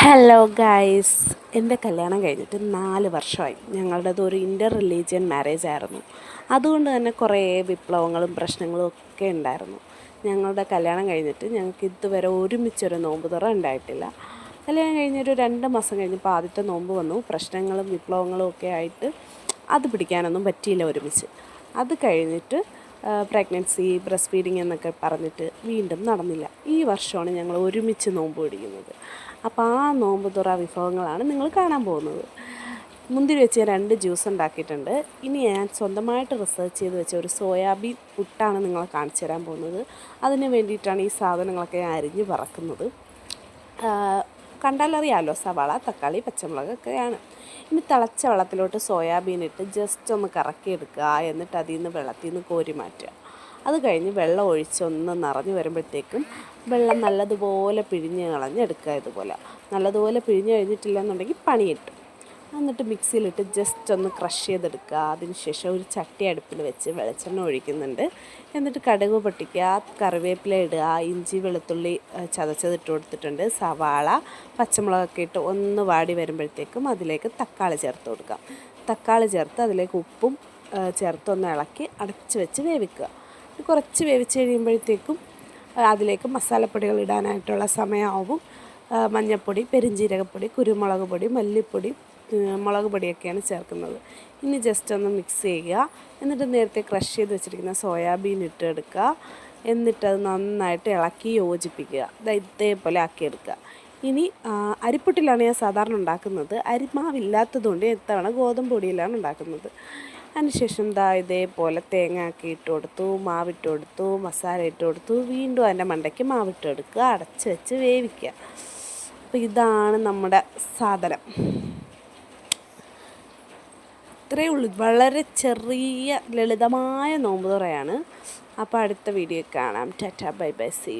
Hello guys, എൻ്റെ കല്യാണം കഴിഞ്ഞിട്ട് 4 വർഷമായി. ഞങ്ങളുടേത് ഒരു ഇൻ്റർ റിലീജിയൻ മാരേജ് ആയിരുന്നു. അതുകൊണ്ട് തന്നെ കുറേ വിപ്ലവങ്ങളും പ്രശ്നങ്ങളും ഒക്കെ ഉണ്ടായിരുന്നു. ഞങ്ങളുടെ കല്യാണം കഴിഞ്ഞിട്ട് ഞങ്ങൾക്ക് ഇതുവരെ ഒരുമിച്ചൊരു നോമ്പ് തുറ ഉണ്ടായിട്ടില്ല. കല്യാണം കഴിഞ്ഞൊരു 2 മാസം കഴിഞ്ഞപ്പോൾ ആദ്യത്തെ നോമ്പ് വന്നു. പ്രശ്നങ്ങളും വിപ്ലവങ്ങളും ഒക്കെ ആയിട്ട് അത് പിടിക്കാനൊന്നും പറ്റിയില്ല ഒരുമിച്ച്. അത് കഴിഞ്ഞിട്ട് പ്രഗ്നൻസി, ബ്രസ്റ്റ് ഫീഡിങ് എന്നൊക്കെ പറഞ്ഞിട്ട് വീണ്ടും നടന്നില്ല. ഈ വർഷമാണ് ഞങ്ങൾ ഒരുമിച്ച് നോമ്പ് പിടിക്കുന്നത്. അപ്പോൾ ആ നോമ്പ് തുറ വിഭവങ്ങളാണ് നിങ്ങൾ കാണാൻ പോകുന്നത്. മുന്തിരി വെച്ച് 2 ജ്യൂസ് ഉണ്ടാക്കിയിട്ടുണ്ട്. ഇനി ഞാൻ സ്വന്തമായിട്ട് റിസർച്ച് ചെയ്ത് വെച്ച ഒരു സോയാബീൻ പുട്ടാണ് നിങ്ങളെ കാണിച്ചു തരാൻ പോകുന്നത്. അതിന് വേണ്ടിയിട്ടാണ് ഈ സാധനങ്ങളൊക്കെ ഞാൻ അരിഞ്ഞ് പറക്കുന്നത്. കണ്ടാലറിയാമല്ലോ, സവാള, തക്കാളി, പച്ചമുളക് ഒക്കെയാണ്. ഇനി തിളച്ച വെള്ളത്തിലോട്ട് സോയാബീൻ ഇട്ട് ജസ്റ്റ് ഒന്ന് കറക്കിയെടുക്കുക. എന്നിട്ട് അതിൽ നിന്ന് വെള്ളത്തിൽ നിന്ന് കോരി മാറ്റുക. അത് കഴിഞ്ഞ് വെള്ളം ഒഴിച്ചൊന്ന് നിറഞ്ഞു വരുമ്പോഴത്തേക്കും വെള്ളം നല്ലതുപോലെ പിഴിഞ്ഞ് കളഞ്ഞെടുക്കുക. ഇതുപോലെ നല്ലതുപോലെ പിഴിഞ്ഞ് കഴിഞ്ഞിട്ടില്ല എന്നുണ്ടെങ്കിൽ പണി കിട്ടും. എന്നിട്ട് മിക്സിയിലിട്ട് ജസ്റ്റ് ഒന്ന് ക്രഷ് ചെയ്തെടുക്കുക. അതിനുശേഷം ഒരു ചട്ടി അടുപ്പിൽ വെച്ച് വെളിച്ചെണ്ണ ഒഴിക്കുന്നുണ്ട്. എന്നിട്ട് കടുക് പൊട്ടിക്കുക, കറിവേപ്പില ഇടുക, ഇഞ്ചി വെളുത്തുള്ളി ചതച്ചതിട്ട് കൊടുത്തിട്ടുണ്ട്, സവാള, പച്ചമുളകൊക്കെ ഇട്ട് ഒന്ന് വാടി വരുമ്പോഴത്തേക്കും അതിലേക്ക് തക്കാളി ചേർത്ത് കൊടുക്കാം. തക്കാളി ചേർത്ത് അതിലേക്ക് ഉപ്പും ചേർത്തൊന്ന് ഇളക്കി അടച്ച് വെച്ച് വേവിക്കുക. കുറച്ച് വേവിച്ച് കഴിയുമ്പോഴത്തേക്കും അതിലേക്ക് മസാലപ്പൊടികൾ ഇടാനായിട്ടുള്ള സമയമാവും. മഞ്ഞൾപ്പൊടി, പെരുംജീരകപ്പൊടി, കുരുമുളക് പൊടി, മല്ലിപ്പൊടി, മുളക് പൊടിയൊക്കെയാണ് ചേർക്കുന്നത്. ഇനി ജസ്റ്റ് ഒന്ന് മിക്സ് ചെയ്യുക. എന്നിട്ട് നേരത്തെ ക്രഷ് ചെയ്ത് വെച്ചിരിക്കുന്ന സോയാബീൻ ഇട്ടെടുക്കുക. എന്നിട്ടത് നന്നായിട്ട് ഇളക്കി യോജിപ്പിക്കുക. ഇതേപോലെ ആക്കിയെടുക്കുക. ഇനി അരിപ്പൊട്ടിലാണ് ഞാൻ സാധാരണ ഉണ്ടാക്കുന്നത്. അരിമാവില്ലാത്തതുകൊണ്ട് ഇത്തവണ ഗോതമ്പ് പൊടിയിലാണ് ഉണ്ടാക്കുന്നത്. അതിനുശേഷം ഇതേപോലെ തേങ്ങ ആക്കി ഇട്ട് കൊടുത്തു, മാവിട്ട് കൊടുത്തു, മസാല ഇട്ട് കൊടുത്തു, വീണ്ടും അതിൻ്റെ മണ്ടയ്ക്ക് മാവിട്ട് കൊടുക്കുക, അടച്ച് വെച്ച് വേവിക്കുക. അപ്പോൾ ഇതാണ് നമ്മുടെ സാധനം. ഇത്രയേ ഉള്ളൂ. വളരെ ചെറിയ ലളിതമായ നോമ്പ് തുറയാണ്. അപ്പോൾ അടുത്ത വീഡിയോ കാണാം. Tata, bye bye, see.